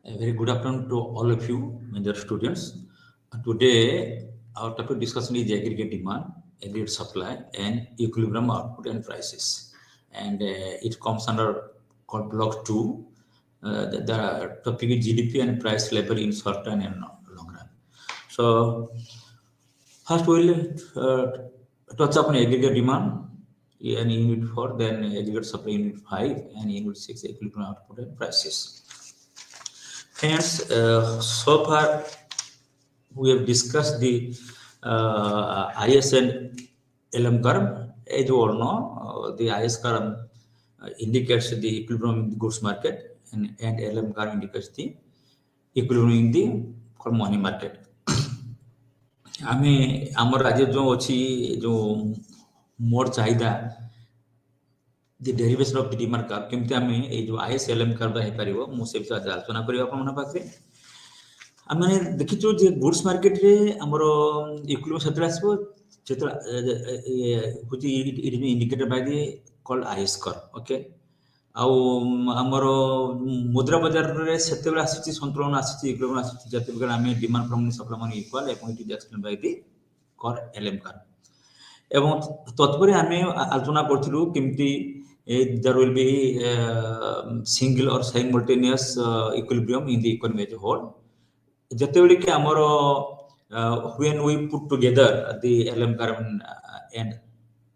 A very good afternoon to all of you, my dear students. Today, our topic discussion is aggregate demand, aggregate supply, and equilibrium output and prices. And it comes under called block 2. The topic is GDP and price level in short run and long run. So, first we'll touch upon aggregate demand in unit 4, then aggregate supply unit 5, and unit 6 equilibrium output and prices. Hence, so far we have discussed the IS and LM curve. As you all know, the IS curve indicates the equilibrium in the goods market, and LM curve indicates the equilibrium in the money market. आमे आमर राज्य जो अच्छी जो मोर चाहिदा the derivation of the demand curve केमती आमे ए जो ISLM curve है परिवो मुझे भी आज आलोचना करियो अपन मना पाखरे आमे देखिचो जे गुड्स मार्केट रे हमरो इक्विलिब्रियम सेटल आसबो जेतला होती it is indicated by the called IS curve okay आउ हमरो मुद्रा बाजार रे सेतेबेला आसीची संतुलन आसीची इक्विलिब्रियम आसीची जतेबेला आमे demand from supply money equal a point it is explain by the curve LM curve एवं तत्परे आमे आलोचना करथिलु केमती there will be single or simultaneous equilibrium in the economy as a whole. Jatebali ke amaro when we put together the LM curve and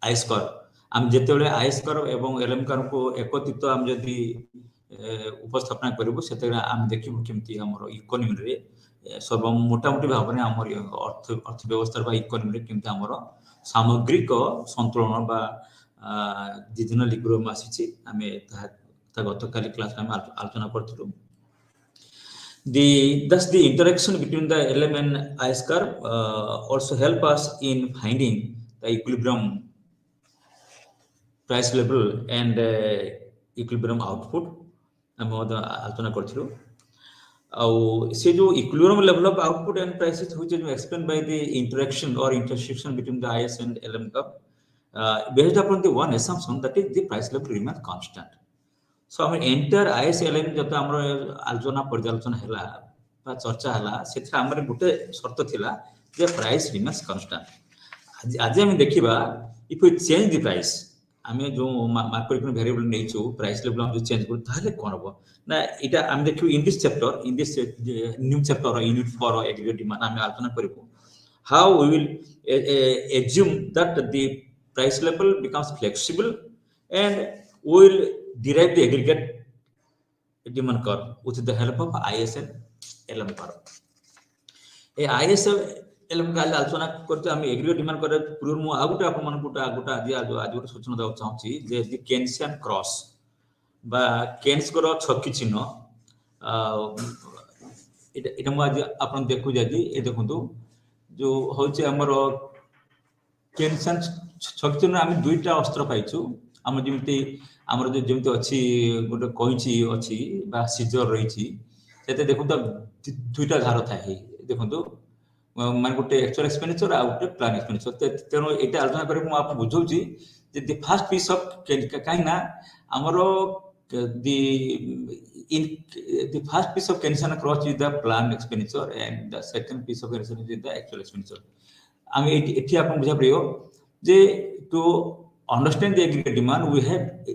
IS curve, am jetebali IS curve ebong LM curve ko ekotito am jodi उपस्थापना करिबो सेतेरा आम देखिबो केमती हमरो economy रे सब मोटा मोटी भाबने हमर अर्थ व्यवस्था बा इकोनॉमी रे केमती हमरो सामग्रिक संतुलन बा जिदिन इक्विलिब्रियम आसीची आमे ता गतकाली क्लास में आलोचना करथिलु thus the interaction between the LM and IS curve also help us in finding the equilibrium price level and equilibrium output आमे आलोचना करथिलु और से जो equilibrium level of output and prices which is explained by the interaction or intersection between the IS and LM curve based upon the one assumption that is the price level remains constant. So our entire ISLM जब हमरो आलोचना पर्यालोचना हैला बा चर्चा हैला सेथरा हमरे गुटे शर्त थिला जे प्राइस रिमेन्स कांस्टेंट आज हम देखिबा if we change the price हमें जो मार्केट इकोनॉमिक वेरिएबल नेचो प्राइस लेवल हम जो चेंज कर ताले कोन हो ना इटा हम देखियो in this chapter in this new chapter unit 4 aggregate demand हम आलोचना करिबो how we will assume that the price level becomes flexible and we will derive the aggregate demand curve with the help of IS and LM curve. A IS LM का आलोचना करते हम aggregate demand curve पूर्व मु आगुटे आपण मन गुटा आज गोटे सूचना दउ चाहूची जे द केन्सियन क्रॉस बा केन्स करो छक्की चिन्ह एटा मु आज आपण देखु जादी ए देखंतु जो होचे हमरो केन्सियन छक्की चिन्ह हम दुईटा अस्त्र पाइछु हम जेमती हमर जो जेमती अछि गोटे कहिची अछि बा सीजर रहिची सेते देखु त दुईटा धार थाए देखंतु मान गोटे एक्चुअल एक्सपेंडिचर आ गोटे प्लान एक्सपेंडिचर तेनो एटा आलोचना करे मु आप बुझौची जे द फर्स्ट पीस ऑफ काइना हमरो the first piece of Keynesian approach is the planned expenditure and the second piece of Keynesian is the actual expenditure. I mean, एठी आपण बुझा परियो जे to understand the aggregate demand we have to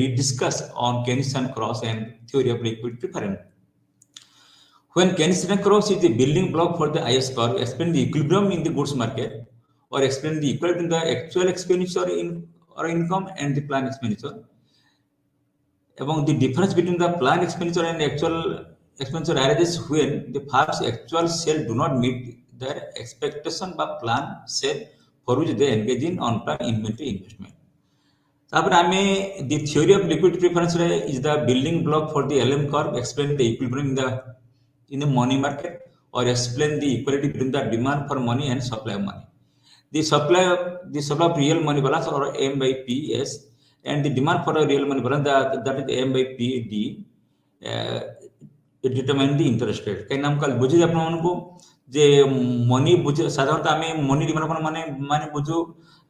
rediscuss on Keynesian cross and theory of liquidity different. When Keynesian cross is the building block for the IS curve, explain the equilibrium in the goods market or explain the equilibrium in the actual expenditure in or income and the planned expenditure. Among the difference between the planned expenditure and actual expenditure arises when the first actual sale do not meet their expectation by plan sale for which they engage in on-plan inventory investment. तापर हमें the theory of liquidity preference is the building block for the LM curve, explain the equilibrium in the money market or explain the equality between the demand for money and supply of money. The supply of real money balance or M by PS and the demand for a real money balance that is M by PD determine the interest rate. कहीं नाम कल बुझे अपना उनको जे money बुझे साधारणतः हमें money demand माने बुझो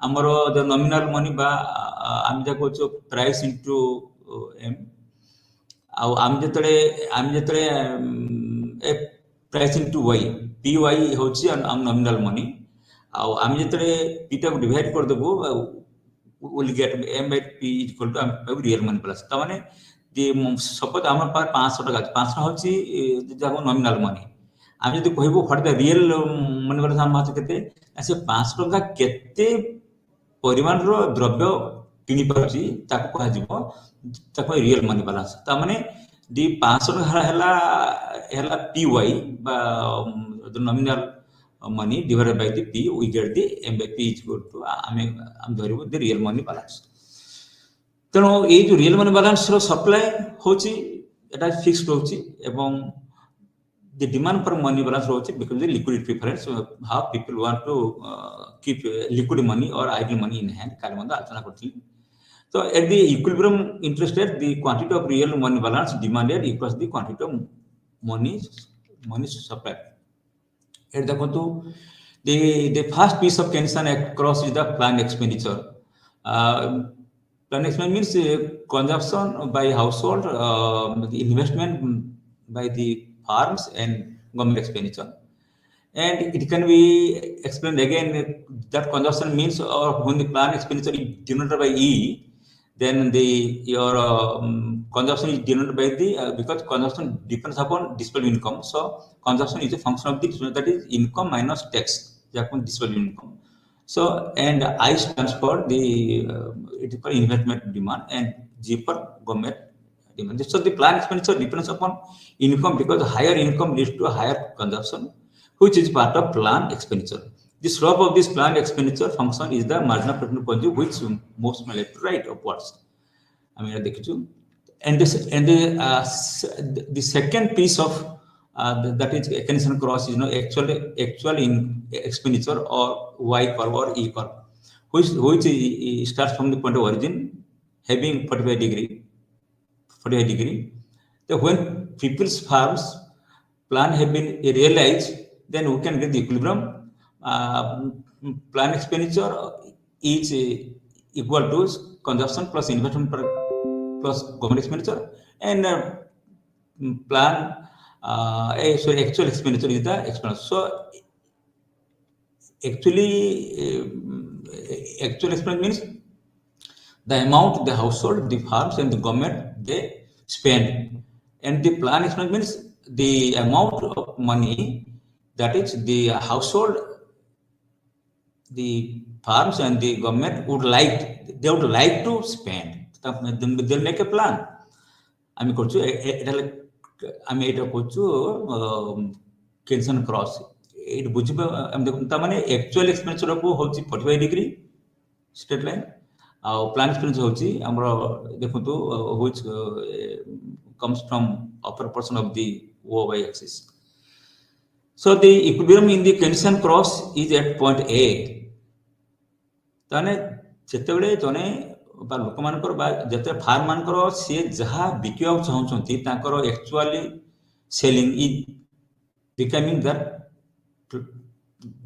हमरो द नॉमिनल मनी बा हम जा कोचो प्राइस इनटू एम आम जतले ए प्राइसिंग टू y py होची नॉमिनल मनी आम जतले p टा डिवाइड कर देबो will get m by p equal to real money plus त माने दि सपोज हमर पास 500 टका 500 होची जाको नॉमिनल मनी आम जदि कहबो what the real money plus हम हाथ केते से 500 टका केते परिमाण रो द्रव्य किनी परची ताको कहा जिवो ताको रियल मनी बैलेंस ता माने दी 500 टका हला py बा nominal money divided by the p we get the m by p is equal to am धरिबो the real money balance तनो ए जो रियल मनी बैलेंस रो सप्लाई होची एटा फिक्स्ड होची एवं the demand for money balance होची because the liquidity preference how people want to keep liquid money or idle money in hand काल मंद आलोचना करथि so at the equilibrium interest rate the quantity of real money balance demanded equals the quantity of money supply here the first piece of concern across is the planned expenditure. Planned expenditure means consumption by household, the investment by the farms and government expenditure. And it can be explained again that consumption means when the planned expenditure is denoted by E, then your consumption is denoted by the because consumption depends upon disponible income. So consumption is a function of the that is income minus tax. Disponible income. So and I stands for the it is for investment demand and G for government demand. So the planned expenditure depends upon income because higher income leads to a higher consumption, which is part of planned expenditure. The slope of this planned expenditure function is the marginal profit conjugate, which moves from left to right upwards. I mean, and the second piece of that is Keynesian cross is actual in expenditure or Y curve or E curve, which starts from the point of origin having 45 degree. So when people's farms plan have been realized, then we can get the equilibrium. Plan expenditure is equal to consumption plus investment plus government expenditure, and actual expenditure is the expenditure. So actually actual expenditure means the amount the household, the farms and the government they spend, and the plan expenditure means the amount of money that is the household, the farms and the government would like to spend. They'll make a plan. I mean, Keynesian cross. It actual expenditure को होची 45 degree straight line. Plan expenditure होची which comes from upper portion of the y axis. So the equilibrium in the Keynesian cross is at point A. ताने जेतेबेले जने बा लोक मानकर बा जेते फार्म मानकर से जहा बिकिया चाहउछंती ताकर actually selling is becoming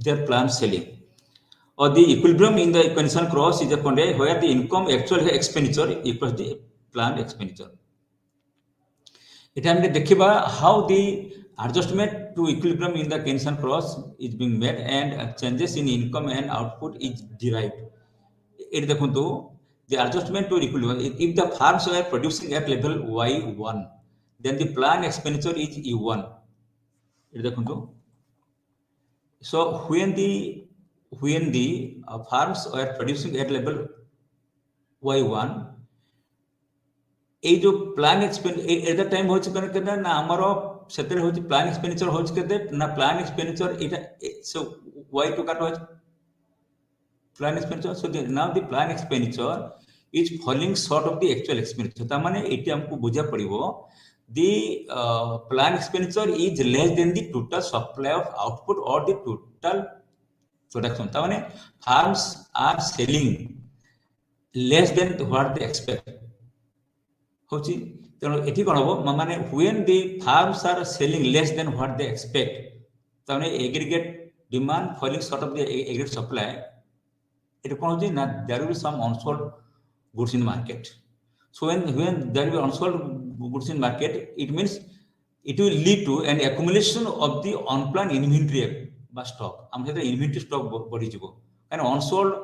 their plan selling, or the equilibrium in the Keynesian cross is a point where the income actual expenditure equals the planned expenditure. It हम देखिबा how the adjustment to equilibrium in the Keynesian cross is being made and changes in income and output is derived. It the adjustment to equilibrium, if the farms were producing at level Y1, then the planned expenditure is E1. So when the farms were producing at level Y1, जो plan expenditure at the time होच करके ना हमरो सेतरे होच plan expenditure होच करते ना plan expenditure इटा सो y to cut होच plan expenditure so now the plan expenditure is falling short of the actual expenditure ता माने एटी हमको बुझा पड़िबो the plan expenditure is less than the total supply of output और the total production ता माने firms are selling less than what they expect होची तेनो एठी कोन हो माने when the firms are selling less than what they expect ताने aggregate demand falling short of the aggregate supply it कोन होची ना there will be some unsold goods in market. So when there will be unsold goods in market, it means it will lead to an accumulation of the unplanned inventory by stock. I'm saying inventory stock body jibo. And unsold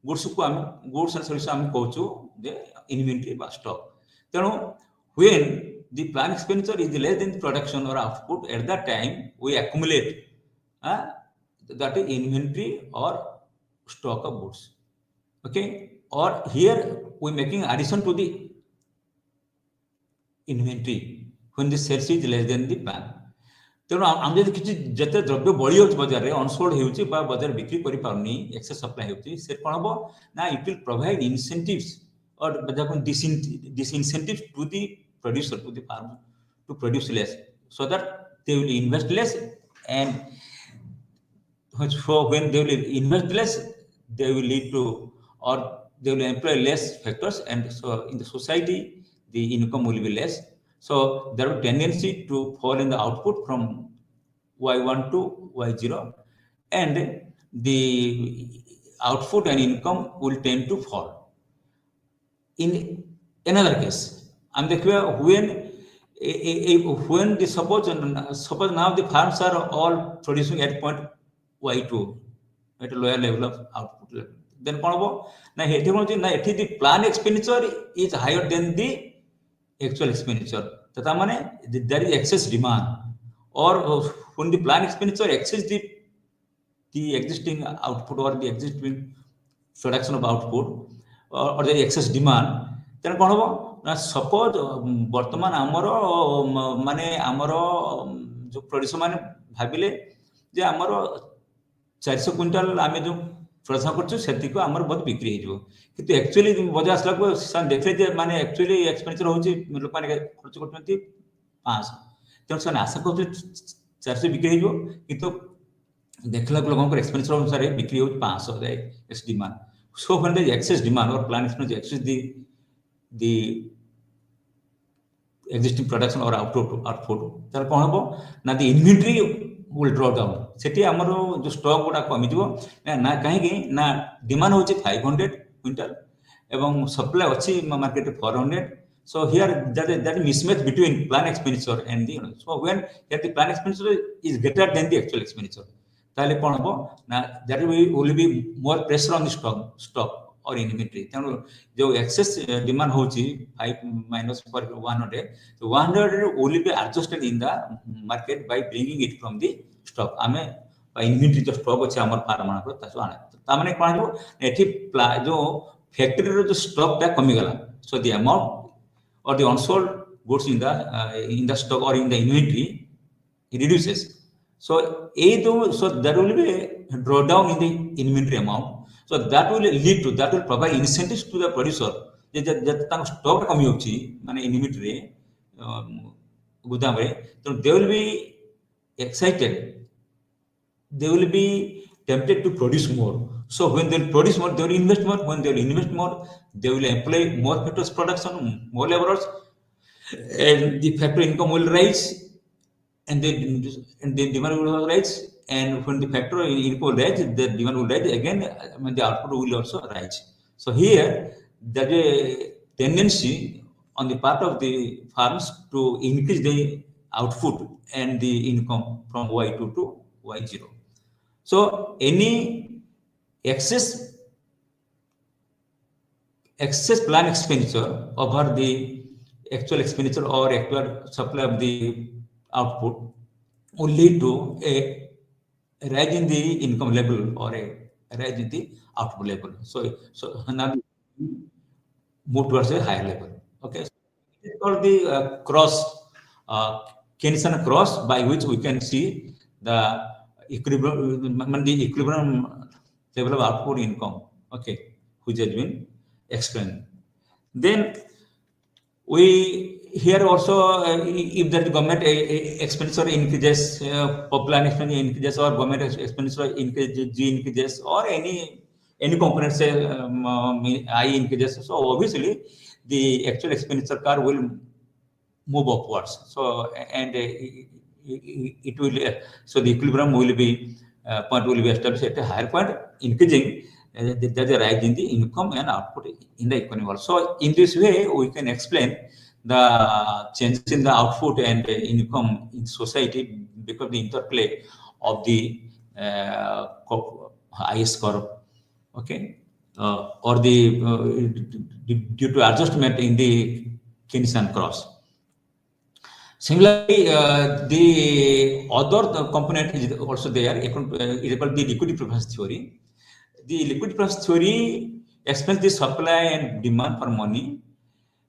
goods goods and services I'm kochu the inventory by stock. Then when the planned expenditure is less than production or output, at that time we accumulate that is inventory or stock of goods. Okay, or here we making addition to the inventory when the sales is less than the plan. ତେଣୁ ଆମେ ଯଦି କିଛି ଯେତେ ଦ୍ରବ୍ୟ ବଳି ଯାଉଛି ବଜାରରେ unsold ହେଉଛି ବା ବଜାର ବିକ୍ରି କରିପାରୁନି ଏକ୍ସେସ୍ ସପ୍ଲାଏ ହେଉଛି ସେ କ'ଣ ହବ ନା it will provide incentives or disincentives to the producer to the farmer to produce less so that they will invest less and so when they will invest less they will lead to or they will employ less factors and so in the society the income will be less. So there will tendency to fall in the output from Y1 to Y0 and the output and income will tend to fall. In another case, I'm the when the suppose now the farms are all producing at point Y2 at a lower level of output level. Then now the plan expenditure is higher than the actual expenditure. That means there is excess demand, or when the plan expenditure exceeds the existing output or the existing production of output or the excess demand, then ना suppose वर्तमान आमर माने आमर जो producer माने भाबिले जे आमर 400 quintal आमे जो प्रोडक्शन करछु सेति को आमर बहुत बिक्री हो किंतु एक्चुअली बजार असला को सान देखले जे माने एक्चुअली एक्सपेंडिचर होची लोक माने खर्च करथंती 500 तेन सान आशा को 400 बिक्री हो किंतु देखला लोगन को एक्सपेंडिचर अनुसार बिक्री हो 500 the excess demand so when the excess demand और plan expenditure excess the existing production or output तर कोन हबो ना the inventory will draw down सेठी हमरो जो स्टॉक गुडा कमी दिबो ना काहे कि ना डिमांड होची 500 क्विंटल एवं सप्लाई अछि market 400 so here that mismatch between plan expenditure and the so when here the plan expenditure is greater than the actual expenditure ताले कोन हबो ना that will be more pressure on the stock or inventory. जो excess demand होची 5 minus for 100, so 100 will be adjusted in the market by bringing it from the stock. आमे inventory जो stock होची हमर farm मानकर तासो आने. तामने कोन हो एठी जो फैक्ट्री रो जो stock ता कमी गला. So the amount or the unsold goods in the stock or in the inventory it reduces. So that will be a drawdown in the inventory amount. So that will lead to that will provide incentives to the producer that stock कमी होची माने inventory गुदाम रे तो they will be excited, they will be tempted to produce more. So when they will produce more, they will invest more. When they will invest more, they will employ more factors production, more laborers, and the factory income will rise, and the demand will rise. And when the factory income will rise, the demand will rise again, when the output will also rise. So here, there is a tendency on the part of the farms to increase the output and the income from Y2 to Y0. So any excess plan expenditure over the actual expenditure or actual supply of the output will lead to a rise in the income level or a rise in the output level. So now move towards a higher level. Okay, so it is called the Keynesian cross by which we can see the equilibrium level of output income. Okay, which has been explained. Then we here also if the government expenditure increases, plan expenditure increases or government expenditure increases or any component say I increases, so obviously the actual expenditure curve will move upwards. So and it will so the equilibrium will be point will be established at a higher point, increasing there's a rise in the income and output in the economy. So in this way we can explain the changes in the output and income in society because of the interplay of the IS curve, okay, or the due to adjustment in the Keynesian cross. Similarly, the other component is also there. It is called the liquidity preference theory. The liquidity preference theory explains the supply and demand for money.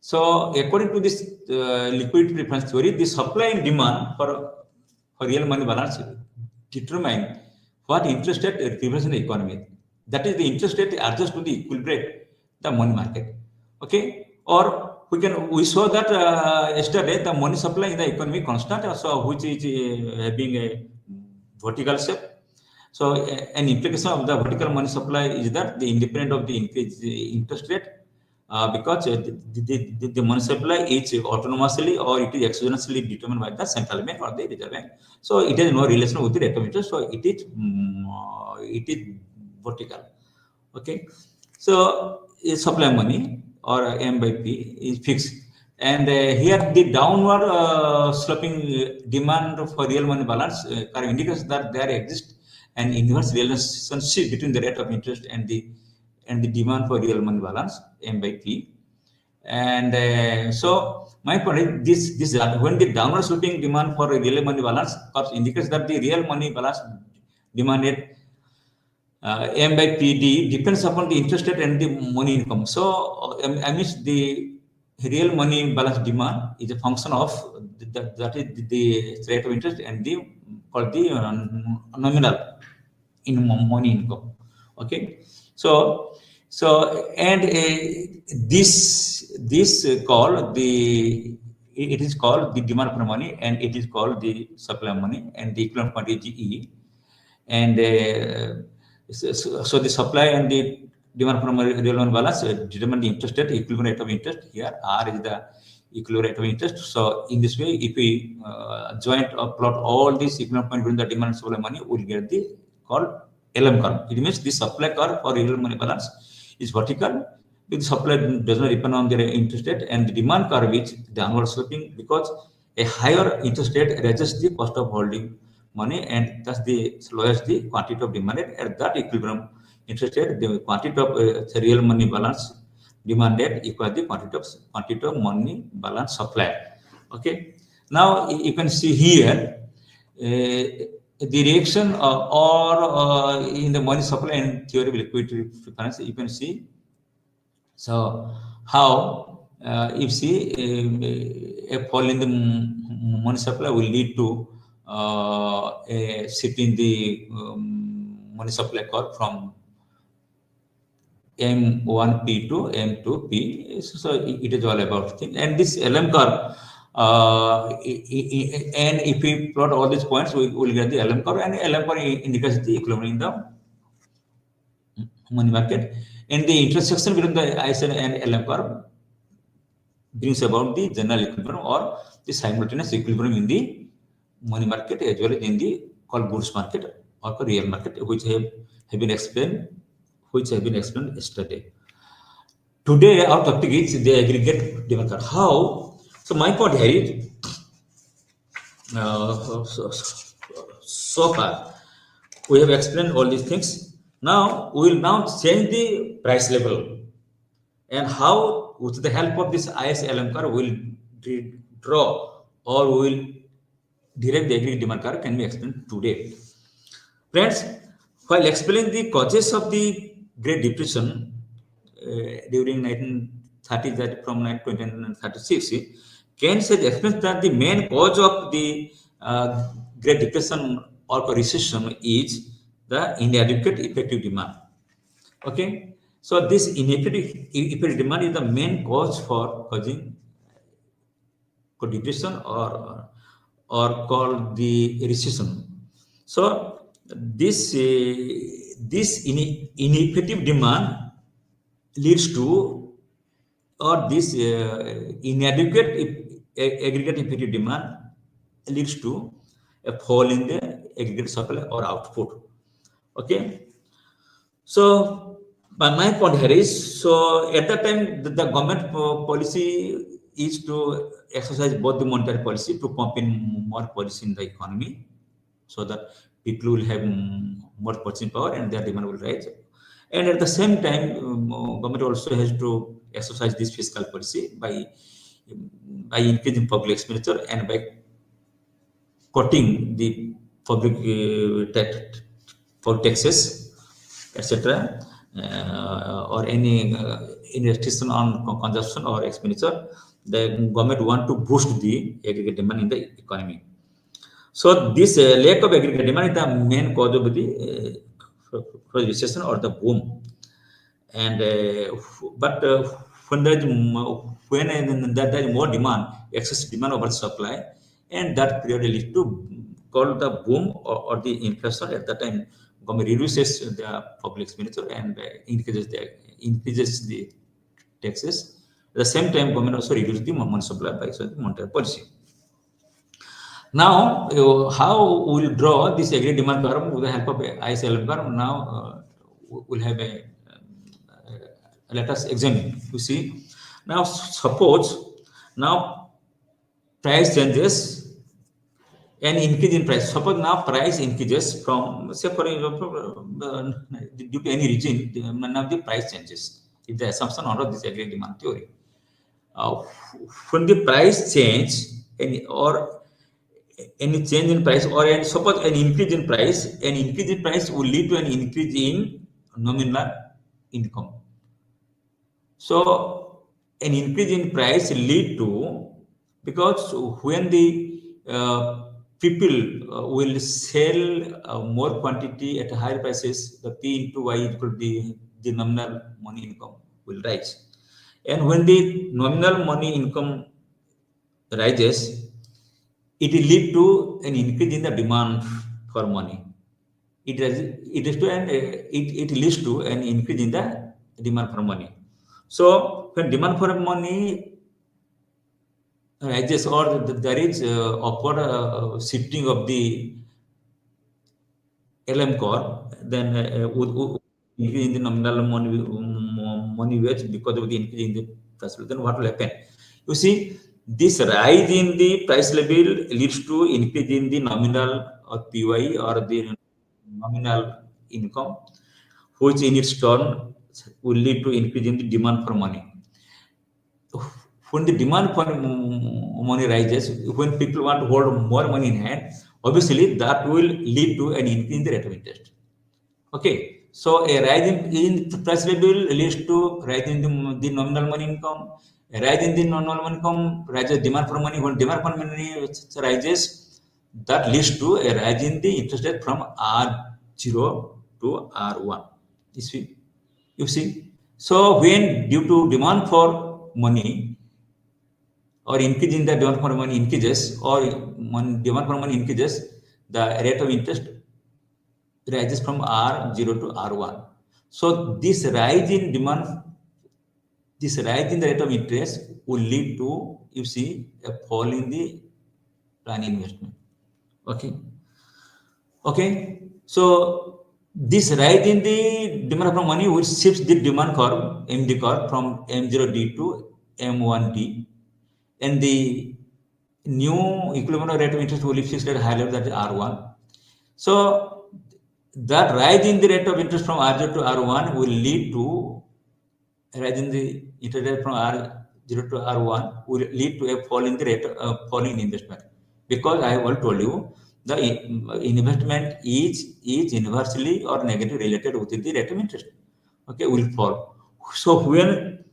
So, according to this liquidity preference theory, the supply and demand for real money balance determine what interest rate represents in the economy. That is, the interest rate adjusts to the equilibrate the money market. Okay, or we saw that yesterday the money supply in the economy constant, so which is having a vertical shape. So, an implication of the vertical money supply is that the independent of the increase interest rate, because the money supply is autonomously or it is exogenously determined by the central bank or the reserve bank. So, it has no relation with the rate of interest. So, it is vertical. Okay, so supply money or M by P is fixed, and here the downward sloping demand for real money balance curve indicates that there exists an inverse relationship between the rate of interest and the demand for real money balance M by P. And so my point is this when the downward sloping demand for real money balance curve indicates that the real money balance demanded M by PD depends upon the interest rate and the money income. So, I mean, the real money balance demand is a function of that is the rate of interest and the called the nominal in money income. Okay, so and this called the it is called the demand for money and it is called the supply of money and the equivalent quantity E and so the supply and the demand from real money balance determine the interest rate, equivalent rate of interest. Here, R is the equivalent rate of interest. So, in this way, if we joint or plot all these equivalent point between the demand and supply money, we'll get the called LM curve. It means the supply curve for real money balance is vertical. The supply does not depend on the interest rate, and the demand curve is downward sloping because a higher interest rate raises the cost of holding money and thus the lowers the quantity of demanded at that equilibrium interest rate. The quantity of real money balance demanded equals the quantity of money balance supply. Okay. Now you can see here the reaction or in the money supply and theory of liquidity preference. You can see. So how if see a fall in the money supply will lead to a shift in the money supply curve from M1P to M2P. So it is all about things. And this LM curve, and if we plot all these points, we will get the LM curve, and LM curve indicates the equilibrium in the money market. And the intersection between the ISL and LM curve brings about the general equilibrium or the simultaneous equilibrium in the money market as well as in the called goods market or the real market, which have been explained yesterday. Today our topic is the aggregate demand curve. How? So my point here is so far we have explained all these things. Now we will now change the price level and how with the help of this ISLM curve we will draw or we will derive the aggregate demand curve can be explained today. Friends, while explaining the causes of the Great Depression during 1930s, that from 1936, Keynes has explained that the main cause of the Great Depression or recession is the inadequate effective demand. Okay, so this ineffective effective demand is the main cause for causing depression or called the recession. So this ineffective demand leads to or this inadequate aggregate effective demand leads to a fall in the aggregate supply or output. Okay, so my point here is so at that time the government policy is to exercise both the monetary policy to pump in more policy in the economy, so that people will have more purchasing power and their demand will rise. And at the same time, government also has to exercise this fiscal policy by increasing public expenditure and by cutting the public for taxes, etc., or any restriction on consumption or expenditure. The government want to boost the aggregate demand in the economy. So this lack of aggregate demand is the main cause of the recession or the boom. And but when there is there is more demand, excess demand over supply, and that period leads to called the boom or the inflation. At that time, government reduces the public expenditure and increases the taxes. At the same time, government also reduces the money supply by monetary policy. Now, how we will draw this aggregate demand curve with the help of ISLM curve? Now, we'll have a let us examine. You see, now suppose now price changes and increase in price. Suppose now price increases from, say, for example, due to any region, now the price changes. If the assumption under this aggregate demand theory, when the price change or any change in price, or suppose an increase in price will lead to an increase in nominal income. So an increase in price lead to, because when the people will sell more quantity at higher prices, the P into Y equal to the nominal money income will rise. And when the nominal money income rises, it will lead to an increase in the demand for money. It leads to an increase in the demand for money. So when demand for money rises, or there is upward shifting of the LM curve, then increase in the nominal money wage because of the increase in the price level, then what will happen? You see, this rise in the price level leads to increase in the nominal or PY or the nominal income, which in its turn will lead to increase in the demand for money. When the demand for money rises, when people want to hold more money in hand, obviously that will lead to an increase in the rate of interest. Okay, so a rise in price level leads to rise in the nominal money income. A rise in the nominal money income raises demand for money. When demand for money rises, that leads to a rise in the interest rate from R0 to R1. You see. So when due to demand for money or increase in the demand for money increases, or demand for money increases, the rate of interest rises from R0 to R1. So this rise in demand, this rise in the rate of interest will lead to, you see, a fall in the plan investment. Okay. So this rise in the demand for money will shift the demand curve, MD curve, from M0D to M1D, and the new equilibrium rate of interest will be fixed at a higher level, that is R1. So that rise in the rate of interest from R0 to R1 will lead to a rise in the interest rate from R0 to R1 will lead to a fall in the rate of falling investment, because I have already told you the investment is inversely or negatively related with the rate of interest. Okay, will fall. So when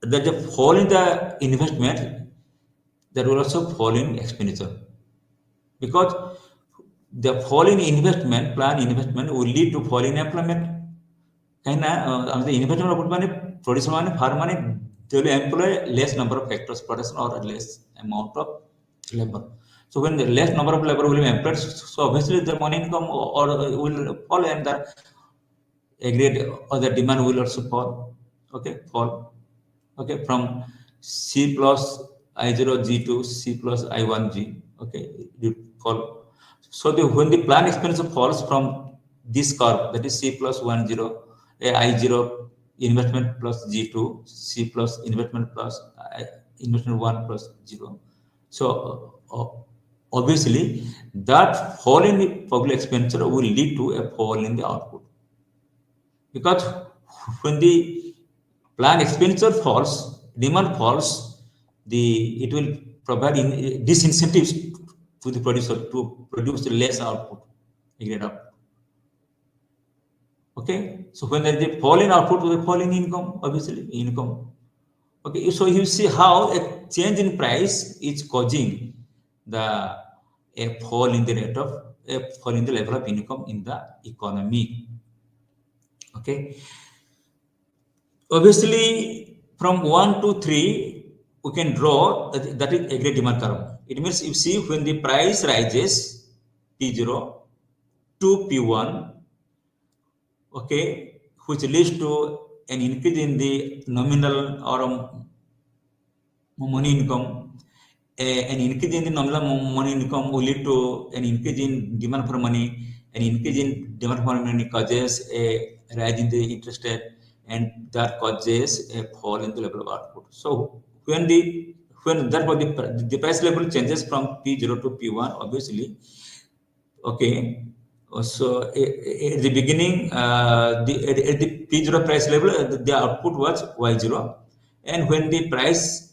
there's a fall in the investment, there will also fall in expenditure, because the fall in investment, plan investment will lead to fall in employment. And the investment money, production money, farm money, they will employ less number of factors, production or less amount of labor. So when the less number of labor will be employed, so obviously the money income or will fall, and the aggregate or the demand will also fall. Okay, fall. Okay, from C plus I0G to C plus I1G. Okay, it fall. So when the plan expenditure falls from this curve, that is C plus 10, I0 investment plus G2, C plus investment plus investment 1 plus 0. So obviously that fall in the public expenditure will lead to a fall in the output, because when the plan expenditure falls, demand falls, it will provide disincentives to the producer to produce less output, aggregate output. Okay, so when there is a fall in output, there is a fall in income, obviously income. Okay, so you see how a change in price is causing a fall in the level of income in the economy. Okay, obviously from 1 to 3 we can draw that is aggregate demand curve. It means you see when the price rises P0 to P1, okay, which leads to an increase in the nominal or money income. An increase in the nominal money income will lead to an increase in demand for money. An increase in demand for money causes a rise in the interest rate, and that causes a fall in the level of output. So when therefore the price level changes from P0 to P1, obviously, okay. So at the beginning, at the P0 price level, the output was Y0, and when the price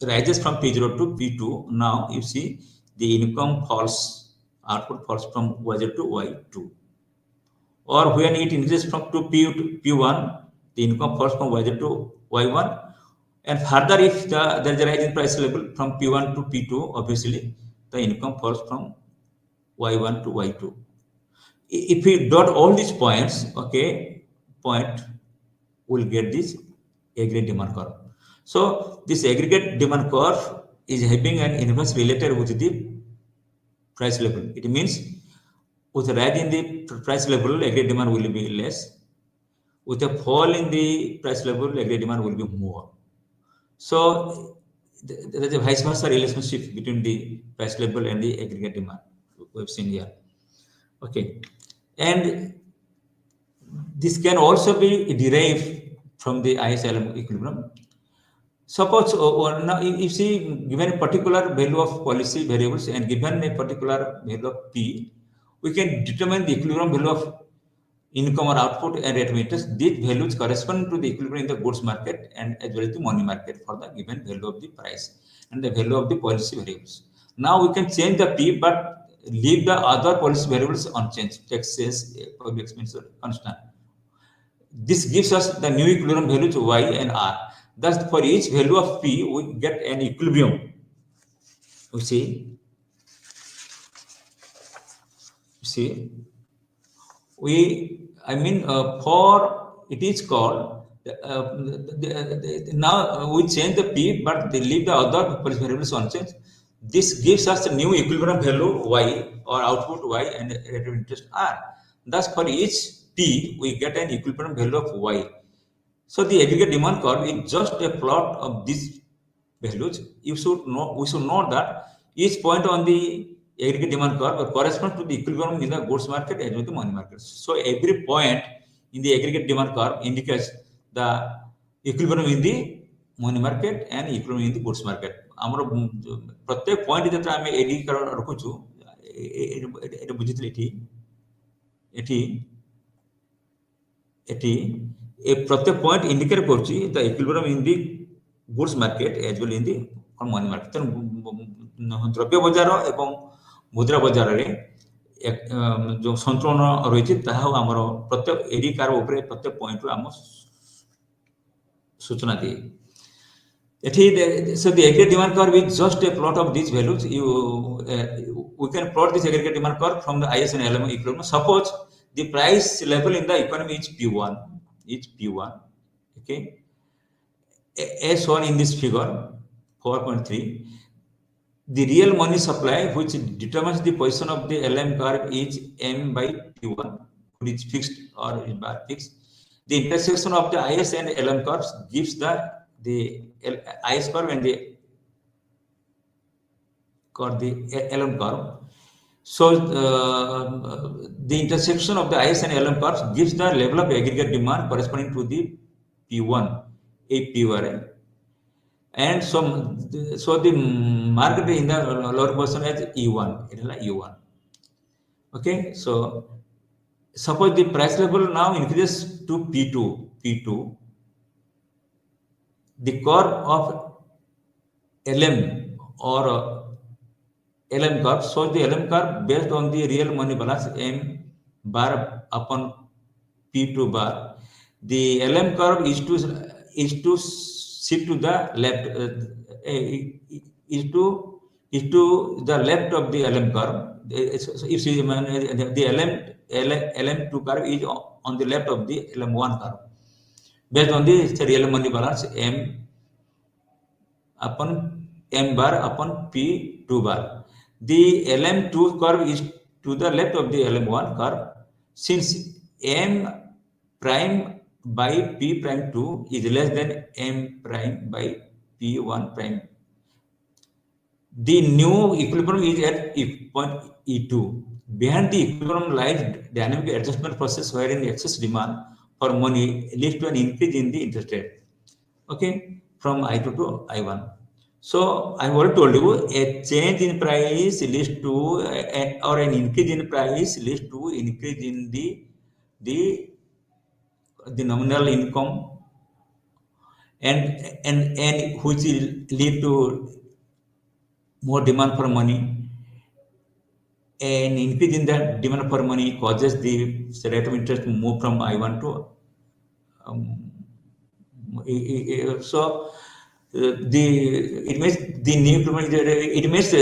rises from P0 to P2, now you see the income falls, output falls from Y0 to Y2. Or when it increases from P1, the income falls from Y0 to Y1. And further, if there is a rise in price level from P1 to P2, obviously the income falls from Y1 to Y2. If we dot all these points, okay, point will get this aggregate demand curve. So this aggregate demand curve is having an inverse related with the price level. It means with a rise in the price level, aggregate demand will be less. With a fall in the price level, aggregate demand will be more. So there is a vice versa relationship between the price level and the aggregate demand we've seen here. Okay, and this can also be derived from the ISLM equilibrium. Suppose now you see, given a particular value of policy variables and given a particular value of P, we can determine the equilibrium value of income or output and rate of interest. These values correspond to the equilibrium in the goods market and as well as the money market for the given value of the price and the value of the policy variables. Now we can change the P but leave the other policy variables unchanged, taxes, public expenditure constant. This gives us the new equilibrium values Y and R. Thus, for each value of P, we get an equilibrium. You see, for it is called, now we change the P, but they leave the other variables unchanged. This gives us the new equilibrium value Y or output Y and rate of interest R. Thus, for each P, we get an equilibrium value of Y. So the aggregate demand curve is just a plot of these values. We should know that each point on the aggregate demand curve corresponds to the equilibrium in the goods market as well as the money market. So every point in the aggregate demand curve indicates the equilibrium in the money market and equilibrium in the goods market. ଆମର ପ୍ରତ୍ୟେକ point ଯେତେବେଳେ ଆମେ ଏଡି ରଖୁଛୁ ଏଟା ବୁଝିଥିଲେ ଏଠି a ପ୍ରତ୍ୟେକ point indicate କରୁଛି the equilibrium in the goods market as well in the money market. ତେଣୁ ଦ୍ରବ୍ୟ ବଜାର ଏବଂ ମୁଦ୍ରା ବଜାରରେ ଯେଉଁ ସନ୍ତୁଳନ ରହିଛି ତାହା ଆମର ପ୍ରତ୍ୟେକ ଏଡି କାର୍ଭ ଉପରେ ପ୍ରତ୍ୟେକ ପଏଣ୍ଟରୁ ଆମ ସୂଚନା ଦିଏ। So the aggregate demand curve is just a plot of these values. We can plot this aggregate demand curve from the IS and LM equilibrium. Suppose the price level in the economy is P1, okay, as shown in this figure 4.3. The real money supply, which determines the position of the LM curve, is M by P1, which is fixed or is bar fixed. The intersection of the IS and LM curves gives the IS curve and the LM curve. So the intersection of the IS and LM curves gives the level of aggregate demand corresponding to the P1, a P1. and so the market in the lower portion as E1, it is like E1. Okay, so suppose the price level now increases to P2, the curve of LM or LM curve shows the LM curve based on the real money balance M bar upon P2 bar. The LM curve is to shift to the left, is to the left of the LM curve. If the LM2 curve is on the left of the LM1 curve based on the real money balance M upon M bar upon P2 bar. The LM2 curve is to the left of the LM1 curve. Since M prime by P prime 2 is less than M prime by P1 prime, the new equilibrium is at point E2. Behind the equilibrium lies dynamic adjustment process wherein excess demand for money leads to an increase in the interest rate. Okay, from I2 to I1. So I already told you a change in price leads to or an increase in price leads to increase in the nominal income, and which will lead to more demand for money. An increase in the demand for money causes the rate of interest to move from I1 to so it means the new it means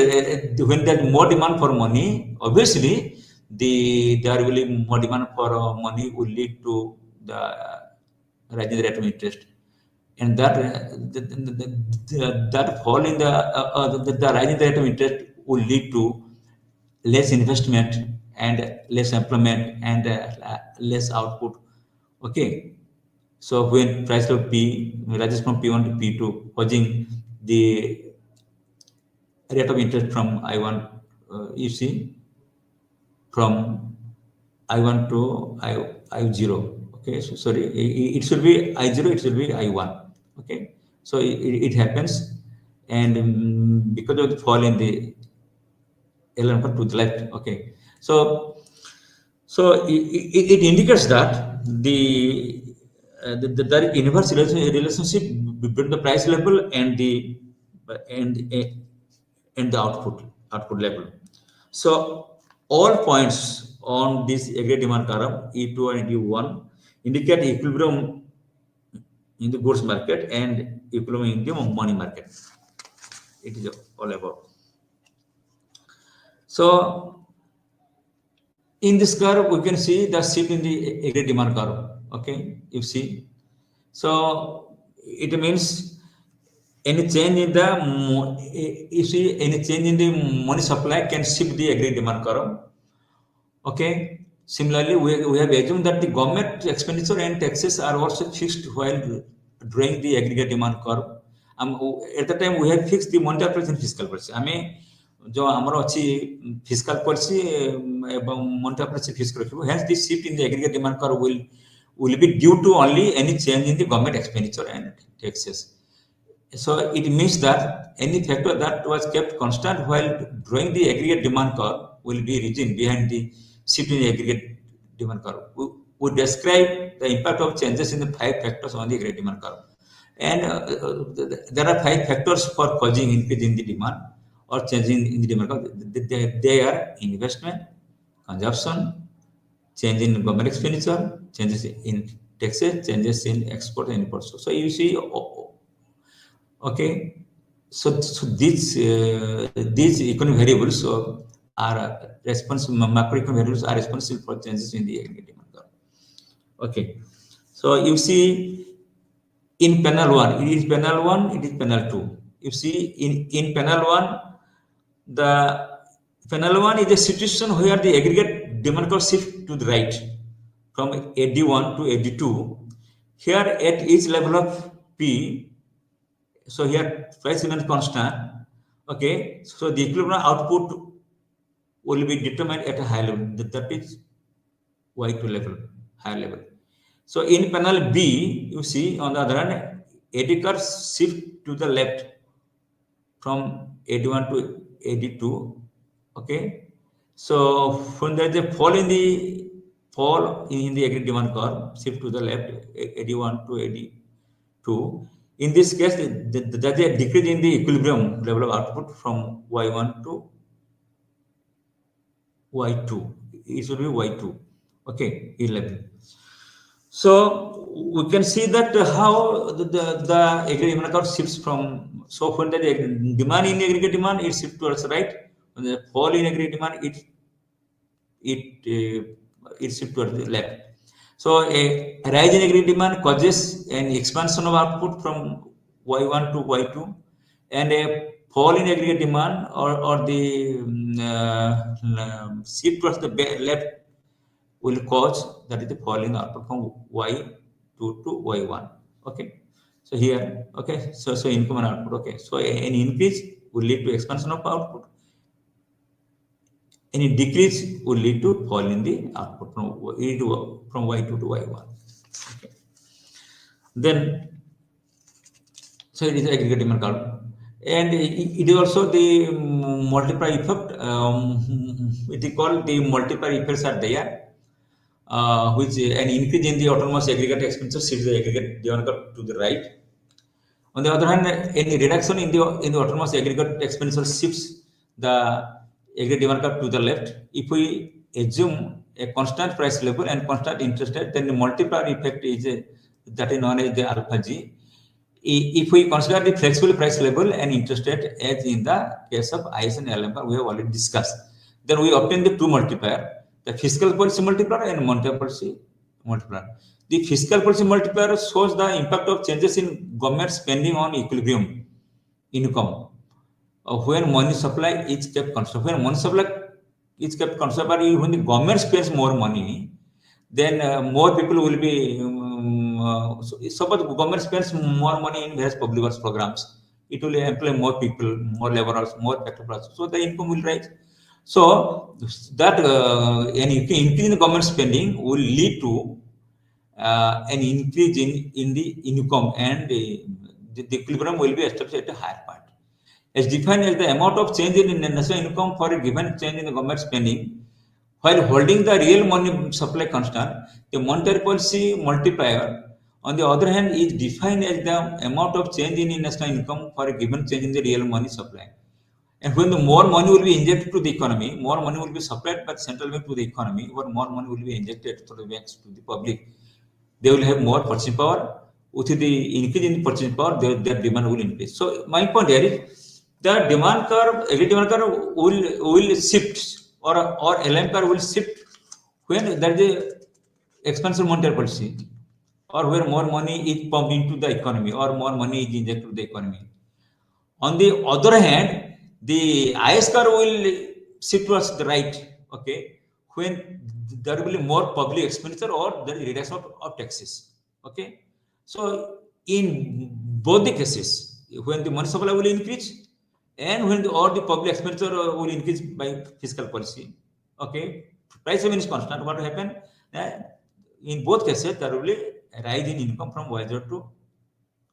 when there's more demand for money, obviously there will be more demand for money will lead to the rising rate of interest, and that fall in the rising rate of interest will lead to less investment and less employment and less output. Okay, so when price of P rises from P1 to P2, causing the rate of interest from I1, you see, from I1 to I0. Okay, so sorry, it should be I0, it should be I1. Okay, so it happens, and because of the fall in the L number to the left. Okay, so it indicates that the inverse relationship between the price level and the output level. So all points on this aggregate demand curve E2 and E1 indicate equilibrium in the goods market and equilibrium in the money market. It is all about. So in this curve, we can see the shift in the aggregate demand curve. Okay, you see. So it means any change in the money supply can shift the aggregate demand curve. Okay. Similarly, we have assumed that the government expenditure and taxes are also fixed while drawing the aggregate demand curve. At the time we have fixed the monetary policy and fiscal policy. जो आमर अच्छी fiscal policy एवं monetary policy fix रखिबो, hence this shift in the aggregate demand curve will be due to only any change in the government expenditure and taxes. So it means that any factor that was kept constant while drawing the aggregate demand curve will be reason behind the shift in the aggregate demand curve. We describe the impact of changes in the 5 factors on the aggregate demand curve, and there are 5 factors for causing increase in the demand or changing in the demand curve. They are investment, consumption, change in government expenditure, changes in taxes, changes in export and import. So you see, okay, so these economic variables are responsible. Macroeconomic variables are responsible for changes in the aggregate demand curve. Okay, so you see in panel 1, it is panel 1, it is panel 2. You see in panel 1, the panel 1 is a situation where the aggregate demand curve shift to the right from AD1 to AD2. Here at each level of P, so here price remains constant. Okay, so the equilibrium output will be determined at a high level, that is Y2 level, higher level. So in panel B, you see on the other hand, AD curve shift to the left from AD1 to AD2. Okay, so when there is a fall in the aggregate demand curve, shift to the left, AD1 to AD2. In this case, there is a decrease in the equilibrium level of output from Y1 to Y2. It should be Y2. Okay, 11. So we can see that how the aggregate demand curve shifts from. So when the demand in aggregate demand, it shifts towards right. When the fall in aggregate demand, it shifts towards the left. So a rise in aggregate demand causes an expansion of output from Y1 to Y2, and a fall in aggregate demand or the shift towards the left will cause, that is the fall in output from Y2 to Y1. Okay, so here, okay, so income and output. Okay, so an increase will lead to expansion of output. Any decrease will lead to fall in the output from Y2 to Y1. Okay. Then, so it is aggregate demand curve, and it is also the multiplier effect. It is called the multiplier effects are there, which an increase in the autonomous aggregate expenditure shifts the aggregate demand curve to the right. On the other hand, any reduction in the autonomous aggregate expenditure shifts the aggregate demand curve to the left. If we assume a constant price level and constant interest rate, then the multiplier effect is that is known as the alpha G. If we consider the flexible price level and interest rate, as in the case of IS and LM, we have already discussed, then we obtain the two multiplier, the fiscal policy multiplier and monetary policy multiplier. The fiscal policy multiplier shows the impact of changes in government spending on equilibrium income when money supply is kept constant. When money supply is kept constant, but when the government spends more money, then more people will be. Suppose government spends more money in various public works programs, it will employ more people, more laborers, more petroleum. So the income will rise. So that an increase in the government spending will lead to an increase in the income, and the equilibrium will be established at a higher point. As defined as the amount of change in national income for a given change in the government spending, while holding the real money supply constant. The monetary policy multiplier, on the other hand, is defined as the amount of change in national income for a given change in the real money supply. And when the more money will be injected to the economy, more money will be supplied by the central bank to the economy, or more money will be injected through the banks to the public. They will have more purchasing power. With the increase in purchasing power, their demand will increase. So my point here is the demand curve, every demand curve will shift, or LM curve will shift when there is a expansive monetary policy, or where more money is pumped into the economy, or more money is injected to the economy. On the other hand, the IS curve will shift towards the right. Okay, when there will be more public expenditure or there is reduction of taxes. Okay, so in both the cases, when the money supply will increase and when all the public expenditure will increase by fiscal policy, okay, price remains constant. What will happen? In both cases, there will be a rise in income from Y0 to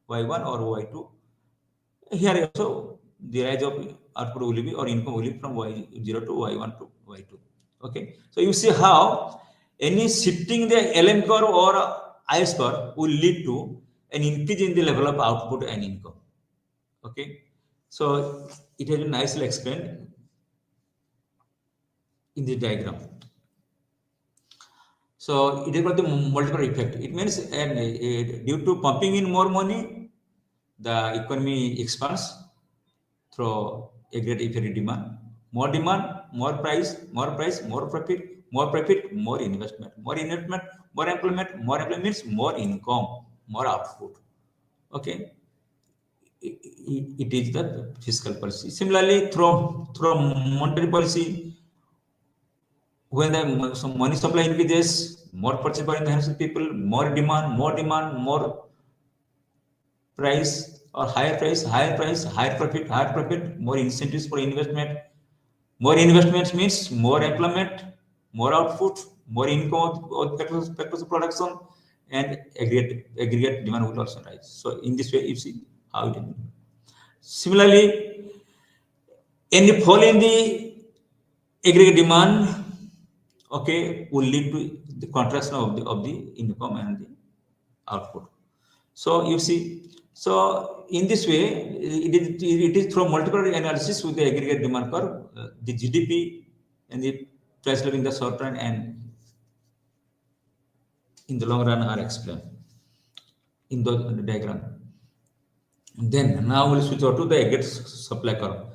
Y1 or Y2. Here also the rise of output will be, or income will be, from Y0 to Y1 to Y2. Okay, so you see how any shifting the LM curve or IS curve will lead to an increase in the level of output and income. Okay, so it has been nicely explained in the diagram. So it is called the multiplier effect. It means, and due to pumping in more money, the economy expands through aggregate effective demand. More demand, more price, more profit, more investment, more employment means more income, more output. Okay, it is the fiscal policy. Similarly, through monetary policy, when the money supply increases, more purchase power in the hands of people, more demand, more price, or higher price, higher profit, more incentives for investment. More investments means more employment, more output, more income of factors of production, and aggregate demand will also rise. So in this way, you see how it is. Similarly, any fall in the aggregate demand, okay, will lead to the contraction of the income and the output. So you see, so in this way, it is through multiple analysis with the aggregate demand curve, the GDP and the price level in the short run and in the long run are explained in the diagram. Then now we'll switch over to the aggregate supply curve.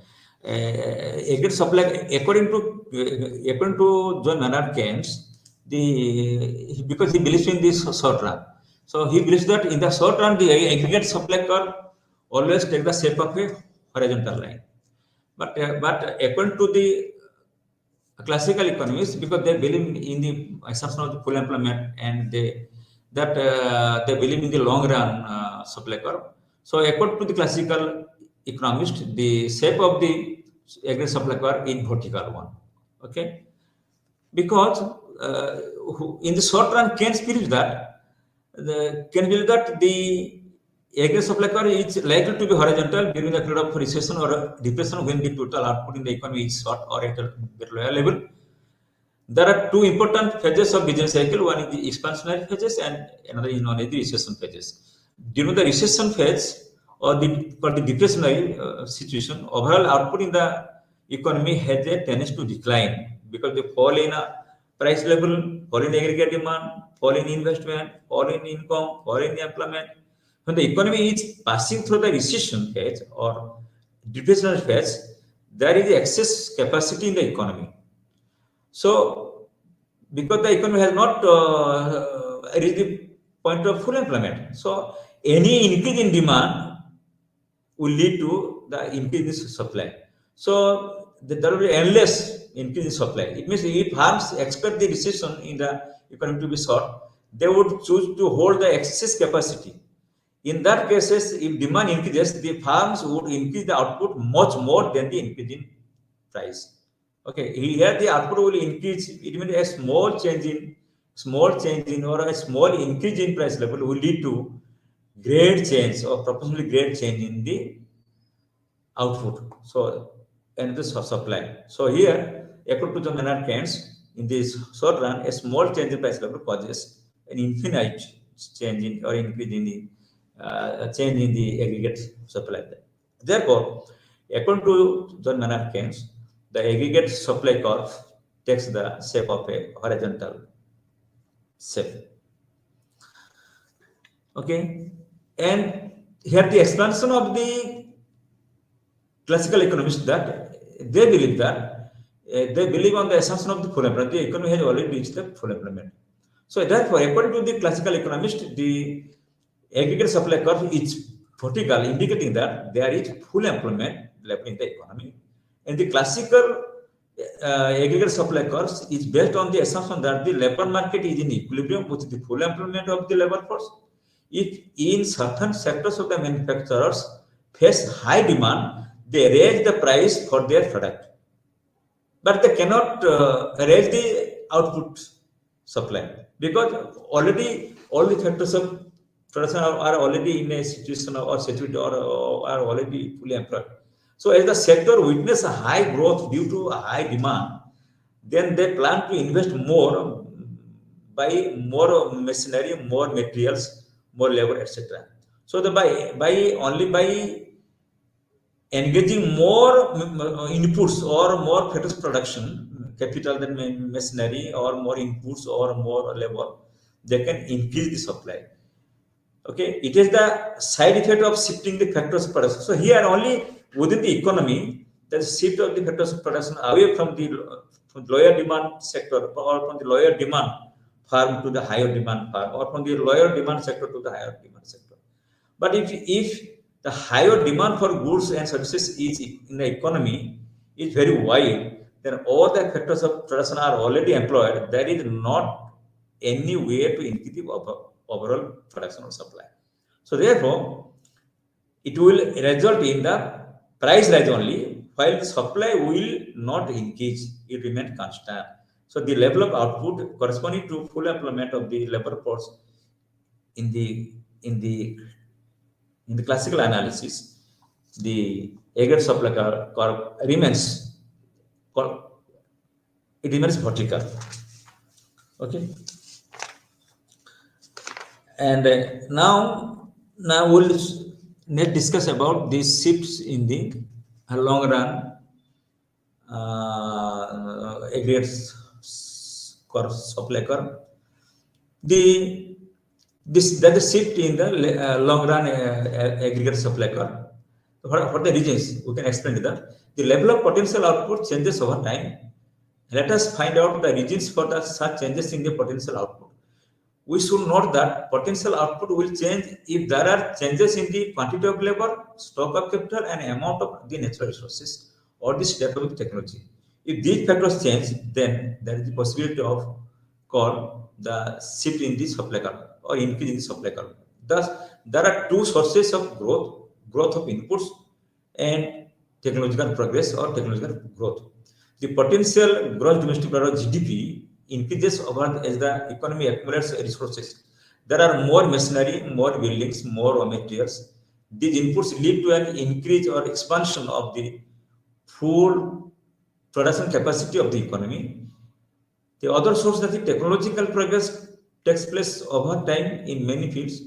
Aggregate supply, according to John Maynard Keynes, because he believes in this short run, so he believes that in the short run the aggregate supply curve always take the shape of a horizontal line. But according to the classical economists, because they believe in the assumption of the full employment and they believe in the long run supply curve. So according to the classical economist, the shape of the aggregate supply curve is vertical one. Okay, because in the short run, Keynes believes that the aggregate supply curve is likely to be horizontal during the period of recession or depression when the total output in the economy is short or at a very lower level. There are two important phases of business cycle. One is the expansionary phases and another is known as the recession phases. During the recession phase or for the deflationary situation, overall output in the economy has a tendency to decline because they fall in a price level, fall in aggregate demand, fall in investment, fall in income, fall in employment. When the economy is passing through the recession phase or deflationary phase, there is excess capacity in the economy. So, because the economy has not reached the point of full employment, so any increase in demand will lead to the increase in supply. So, there will be endless increase in supply. It means if firms expect the recession in the economy to be short, they would choose to hold the excess capacity. In that cases, if demand increases, the firms would increase the output much more than the increase in price. Okay, here the output will increase. It means a small change in or a small increase in price level will lead to great change or proportionally great change in the output. So and the supply. So here, according to the Maynard Keynes, in this short run, a small change in price level causes an infinite change in or increase in the change in the aggregate supply. Therefore, according to John Maynard Keynes, the aggregate supply curve takes the shape of a horizontal shape. Okay, and here the expansion of the classical economists that they believe on the assumption of the full employment. The economy has already reached the full employment. So therefore, according to the classical economist, the aggregate supply curve is vertical, indicating that there is full employment level in the economy. And the classical aggregate supply curve is based on the assumption that the labor market is in equilibrium with the full employment of the labor force. If in certain sectors of the manufacturers face high demand, they raise the price for their product, but they cannot raise the output supply because already all the factors of production are already in a situation or situated or are already fully employed. So as the sector witness a high growth due to a high demand, then they plan to invest more, buy more machinery, more materials, more labor, etc. So the by engaging more inputs or more factors production, capital than machinery or more inputs or more labor, they can increase the supply. Okay, it is the side effect of shifting the factors of production. So here only within the economy, the shift of the factors of production away from the lower demand sector or from the lower demand farm to the higher demand farm or from the lower demand sector to the higher demand sector. But if the higher demand for goods and services is in the economy is very wide, then all the factors of production are already employed. There is not any way to increase the overall production or supply. So therefore, it will result in the price rise only, while the supply will not increase, it remains constant. So the level of output corresponding to full employment of the labor force in the in the in the classical analysis, the aggregate supply curve remains it remains vertical. Okay, and now we'll next discuss about these shifts in the long run aggregate curve supply curve. The this that is shift in the long run aggregate supply curve. For the reasons we can explain that the level of potential output changes over time. Let us find out the reasons for the such changes in the potential output. We should note that potential output will change if there are changes in the quantity of labor, stock of capital, and amount of the natural resources or the state of the technology. If these factors change, then there is the possibility of call the shift in the supply curve or increase in the supply curve. Thus, there are two sources of growth of inputs and technological progress or technological growth. The potential gross domestic product GDP increases as the economy accumulates resources. There are more machinery, more buildings, more raw materials. These inputs lead to an increase or expansion of the full production capacity of the economy. The other source that the technological progress takes place over time in many fields.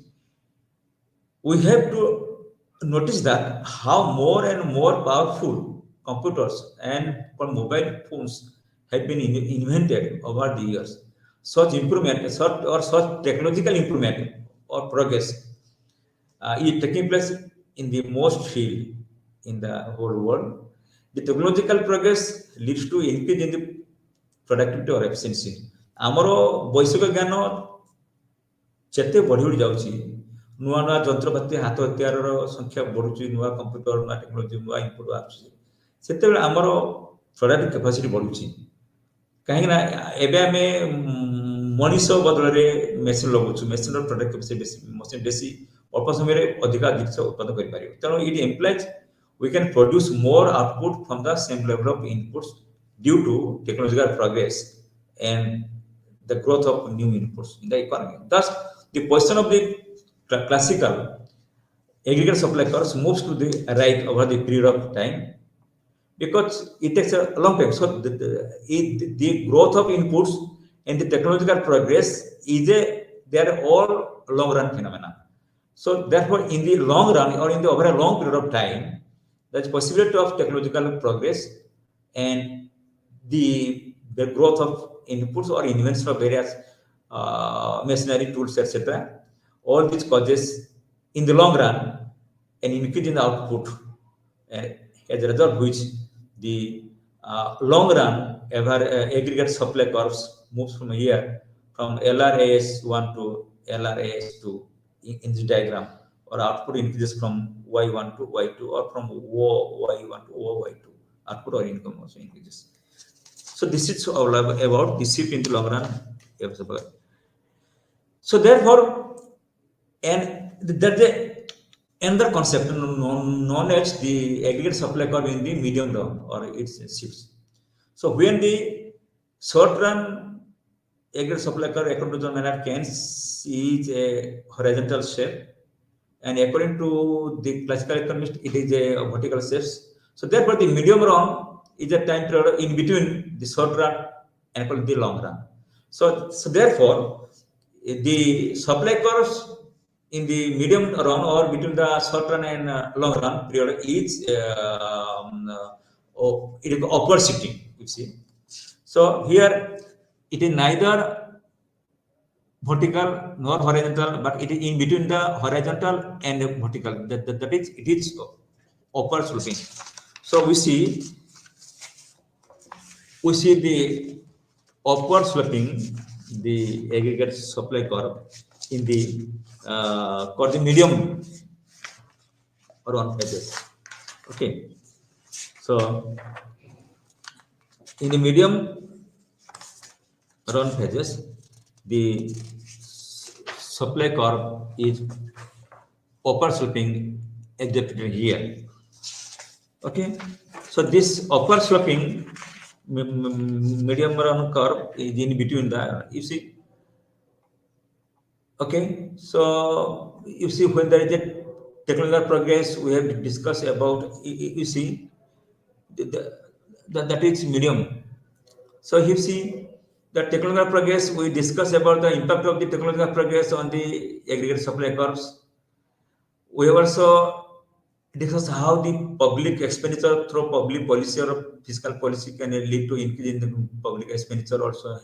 We have to notice that how more and more powerful computers and mobile phones have been invented over the years. Such improvement, such technological improvement or progress is taking place in the most field in the whole world. The technological progress leads to increase in the productivity or efficiency. ଆମର ବୈଷୟିକ ଜ୍ଞାନ ଯେତେ ବଢ଼ି ବଢ଼ି ଯାଉଛି ନୂଆ ନୂଆ ଯନ୍ତ୍ରପାତି ହାତ ହତିଆରର ସଂଖ୍ୟା ବଢ଼ୁଛି ନୂଆ କମ୍ପ୍ୟୁଟର ନୂଆ ଟେକ୍ନୋଲୋଜି ନୂଆ ଇନପୁଟ ଆସୁଛି ସେତେବେଳେ ଆମର ପ୍ରଡକ୍ଟିଭ କାପାସିଟି ବଢ଼ୁଛି କାହିଁକି ନା ଏବେ ଆମେ ମଣିଷ ବଦଳରେ ମେସିନ୍ ଲଗାଉଛୁ ମେସିନର ପ୍ରଡକ୍ଟ କାପାସିଟି ବେଶୀ ଅଳ୍ପ ସମୟରେ ଅଧିକା ଜିନିଷ ଉତ୍ପାଦନ କରିପାରିବ ତେଣୁ ଇଟ୍ implies we can produce more output from the same level of inputs due to technological progress and the growth of new inputs in the economy. Thus, the position of the classical aggregate supply curves moves to the right over the period of time because it takes a long time. So, the growth of inputs and the technological progress they are all long run phenomena. So, therefore, in the long run or in the over a long period of time, there's possibility of technological progress and the growth of inputs or inventions of various machinery tools, etc. All these causes, in the long run, an increase in the output, as a result of which the long run aggregate supply curves moves from here from LRAS1 to LRAS2 in this diagram, or output increases from Y1 to Y2 or from Y1 to Y2. Output or income also increases. So this is all about the shift in the long run. So therefore, and that's another concept known as the aggregate supply curve in the medium run or its shifts. So when the short run aggregate supply curve according to the manner Keynes is a horizontal shape, and according to the classical economist, it is a vertical shape. So therefore, the medium run is a time period in between the short run and the long run. So therefore, the supply curves in the medium run or between the short run and long run period is it is upward shifting. You see. So here it is neither vertical nor horizontal, but it is in between the horizontal and the vertical. That is, it is upward sloping. So we see the upward sloping the aggregate supply curve in the medium run phases. Okay, so in the medium run phases, the supply curve is upward sloping exactly here. Okay, so this upward sloping medium run curve is in between the, you see, Okay, so you see when there is a technological progress, we have discussed about, you see, that is medium. So you see the technological progress, we discuss about the impact of the technological progress on the aggregate supply curves. We have also discussed how the public expenditure through public policy or fiscal policy can lead to increase in the public expenditure, also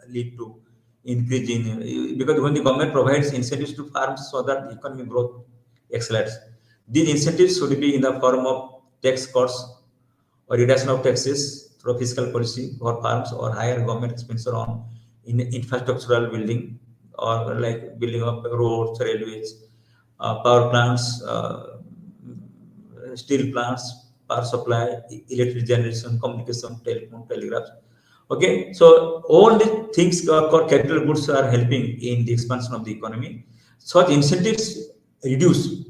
lead to increase in, because when the government provides incentives to farms so that economic growth accelerates, these incentives should be in the form of tax cuts or reduction of taxes through fiscal policy for farms, or higher government expenditure on infrastructural building, or like building of roads, railways, power plants, steel plants, power supply, electric generation, communication, telephone, telegraphs. Okay, so all the things called capital goods are helping in the expansion of the economy. Such incentives reduce,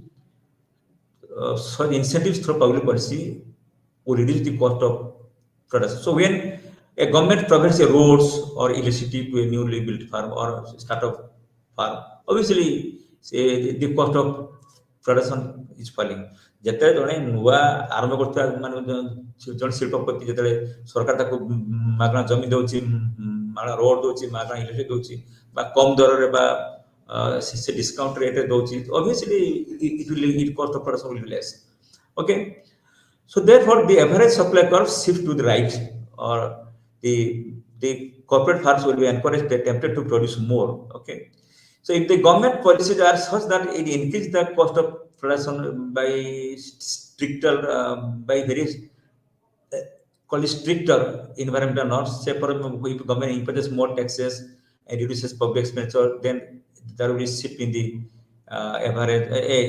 such incentives through public policy will reduce the cost of production. So when a government provides a roads or electricity to a newly built farm or startup farm, obviously say the cost of production is falling. ଯେତେବେଳେ ଜଣେ ନୂଆ ଆରମ୍ଭ କରୁଥିବା ମାନେ ଜଣେ ଶିଳ୍ପପତି ଯେତେବେଳେ ସରକାର ତାକୁ ମାଗଣା ଜମି ଦଉଛି, ମାଗଣା ରୋଡ ଦଉଛି, ମାଗଣା ଇଲେକ୍ଟ୍ରିକ ଦଉଛି, ବା କମ ଦରରେ ବା ସେ ଡିସକାଉଣ୍ଟ ରେଟ୍ରେ ଦଉଛି, obviously it cost of production will be less. Okay, so therefore the average supply curve shift to the right, or the corporate firms will be encouraged, they tempted to produce more. Okay, so if the government policies are such that it increase the cost of production by stricter, by very called stricter environmental norms. Say for example, if government imposes more taxes and reduces public expenditure, then there will be shift in the average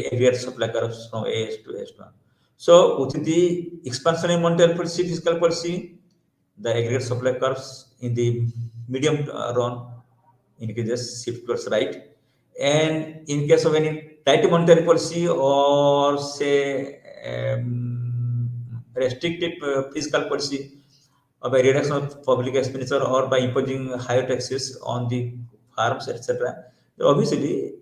aggregate supply curves from AS to S1. So with the expansion in monetary policy, fiscal policy, the aggregate supply curves in the medium run increases, shift towards right. And in case of any tight monetary policy, or say restrictive fiscal policy, or by reduction of public expenditure, or by imposing higher taxes on the farms, etc., obviously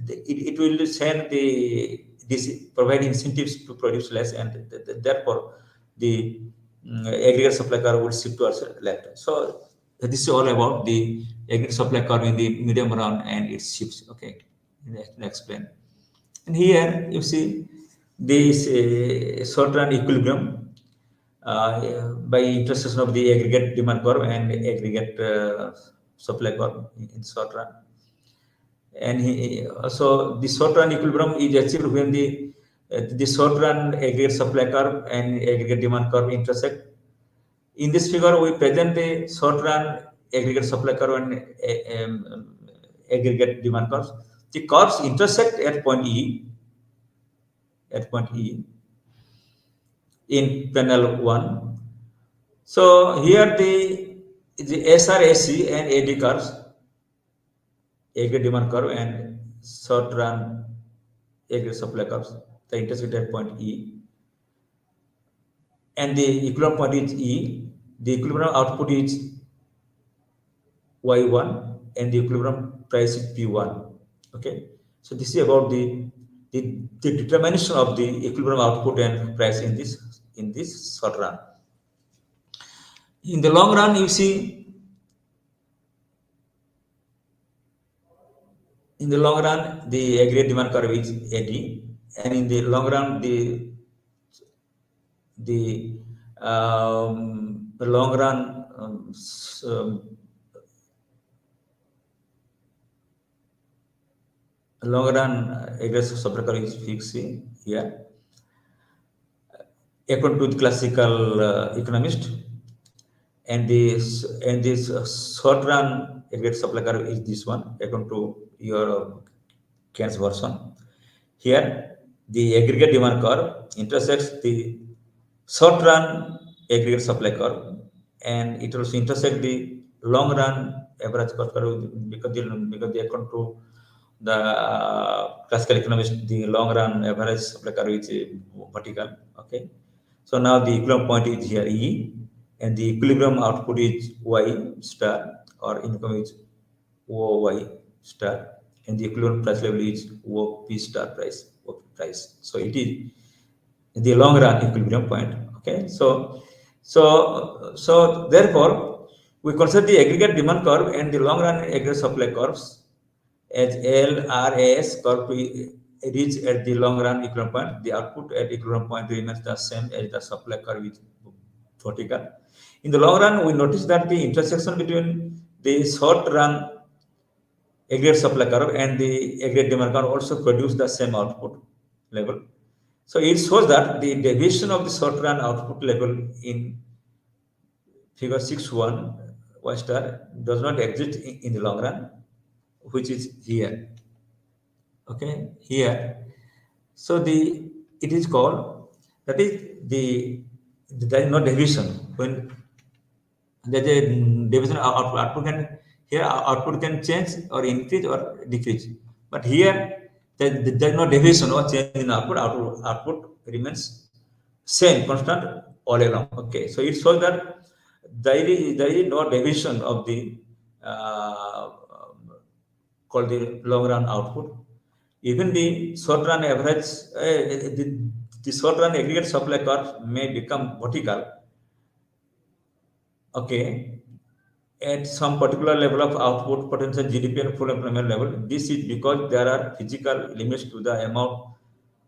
it will send the this provide incentives to produce less, and therefore the aggregate supply curve will shift towards left. So this is all about the aggregate supply curve in the medium run and its shifts. Okay, let's explain. And here you see this short run equilibrium by intersection of the aggregate demand curve and aggregate supply curve in short run. And so the short run equilibrium is achieved when the short run aggregate supply curve and aggregate demand curve intersect. In this figure, we present the short run aggregate supply curve and aggregate demand curves. The curves intersect at point E, in panel 1. So here the SRAC and AD curves, aggregate demand curve and short run aggregate supply curves, they intersect at point E. And the equilibrium point is E, the equilibrium output is Y1, and the equilibrium price is P1. Okay, so this is about the determination of the equilibrium output and price in this short run. In the long run, you see, in the long run, the aggregate demand curve is AD, and in the long run, the long run long run aggregate supply curve is fixed here, according to the classical economist, and this short run aggregate supply curve is this one, according to your Keynes version. Here, the aggregate demand curve intersects the short run aggregate supply curve, and it also intersects the long run average cost curve, because they according to the classical economist, the long run average supply curve is vertical. Okay, so now the equilibrium point is here E, and the equilibrium output is Y star, or income is OY star. and the equivalent price level is OP star price, OP price. So it is in the long run equilibrium point. Okay, so therefore we consider the aggregate demand curve and the long run aggregate supply curves as LRAS curve to reach at the long run equilibrium point. The output at equilibrium point remains the same as the supply curve is vertical. In the long run, we notice that the intersection between the short run aggregate supply curve and the aggregate demand curve also produce the same output level. So it shows that the deviation of the short run output level in figure 6.1 Y star does not exist in the long run, which is here. Okay, here. So it is called, that is there is no deviation when there is a deviation output can, here output can change or increase or decrease, but here there is no deviation or change in output remains same constant all along. Okay, so it shows that there is no deviation of the called the long run output. Even the short run average, the short run aggregate supply curve may become vertical. Okay, at some particular level of output potential GDP and full employment level. This is because there are physical limits to the amount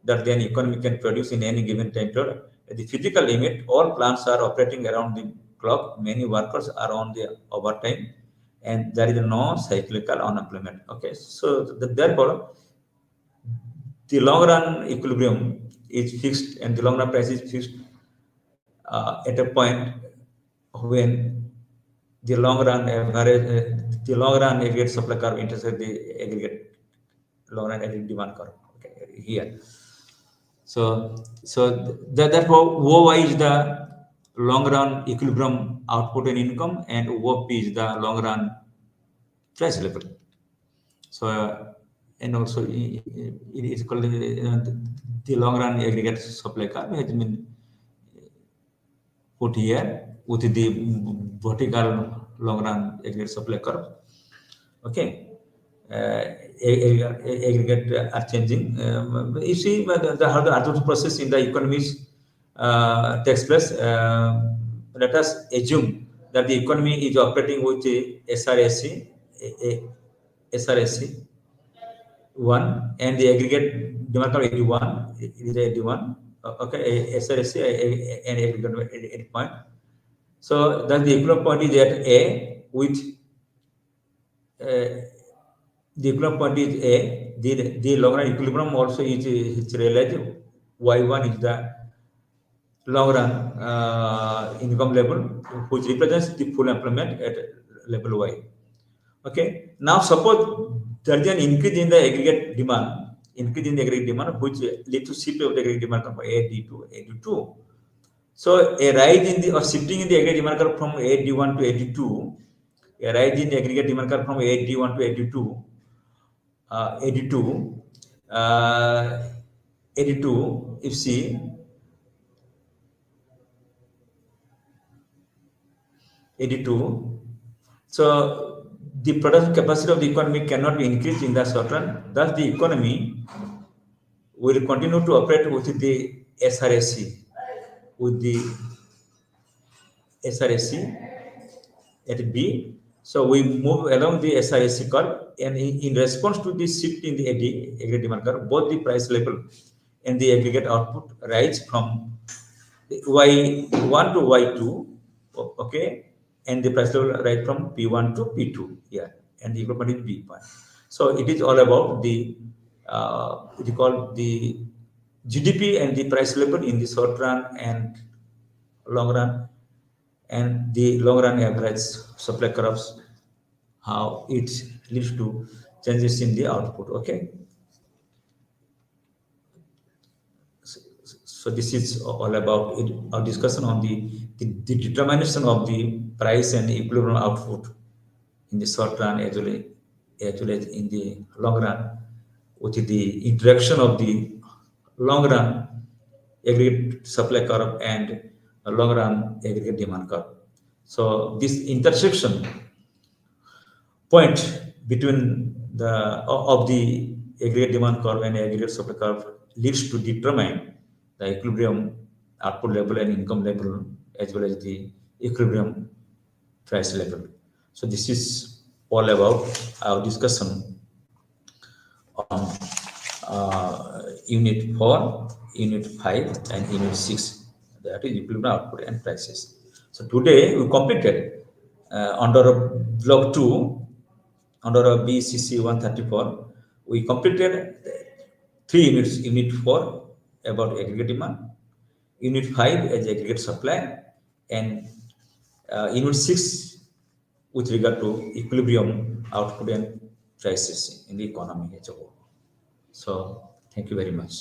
that an economy can produce in any given time period. At the physical limit, all plants are operating around the clock. Many workers are on the overtime, and there is no cyclical unemployment. Okay, so therefore, the long run equilibrium is fixed, and the long run price is fixed at a point when the long run average, the long run aggregate supply curve intersect the aggregate long run aggregate demand curve. Okay, here. So therefore, OY is the long run equilibrium output and income, and OP is the long run price level. So and also it is called the long run aggregate supply curve has been put here with the vertical long run aggregate supply curve. Okay, aggregate are changing. You see how the output process in the economies takes place. Let us assume that the economy is operating with a SRSC, SRSC 1, and the aggregate demand curve 81. It is 81. Okay, SRSC and aggregate 8 point. So that the equilibrium point is at A with the equilibrium point is A. The long run equilibrium also is relative. Y1 is the long run income level, which represents the full employment at level Y. Okay. Now suppose there is an increase in the aggregate demand, which leads to shift of the aggregate demand from AD to AD2. So a rise in the or shifting in the aggregate demand curve from AD1 to AD2, a rise in the aggregate demand curve from AD1 to AD2, AD2, AD2, if see, AD2, so the production capacity of the economy cannot be increased in the short run. Thus, the economy will continue to operate with the SRSC, with the SRSC at B. So we move along the SRSC curve, and in response to the shift in the aggregate demand curve, both the price level and the aggregate output rise from Y1 to Y2, okay, and the price level rise from P1 to P2, yeah, and the equipment is B point. So it is all about the it is called the GDP and the price level in the short run and long run, and the long run average supply curves, how it leads to changes in the output. Okay, so this is all about it, our discussion on the determination of the price and equilibrium output in the short run as well as in the long run, with the interaction of the long run aggregate supply curve and a long run aggregate demand curve. So this intersection point between the of the aggregate demand curve and aggregate supply curve leads to determine the equilibrium output level and income level, as well as the equilibrium price level. So this is all about our discussion on unit 4, unit 5, and unit 6, that is equilibrium output and prices. So today we completed under block 2, under a BECC 134, we completed 3 units. Unit 4 about aggregate demand, unit 5 as aggregate supply, and unit 6 with regard to equilibrium output and prices in the economy as a whole. So thank you very much.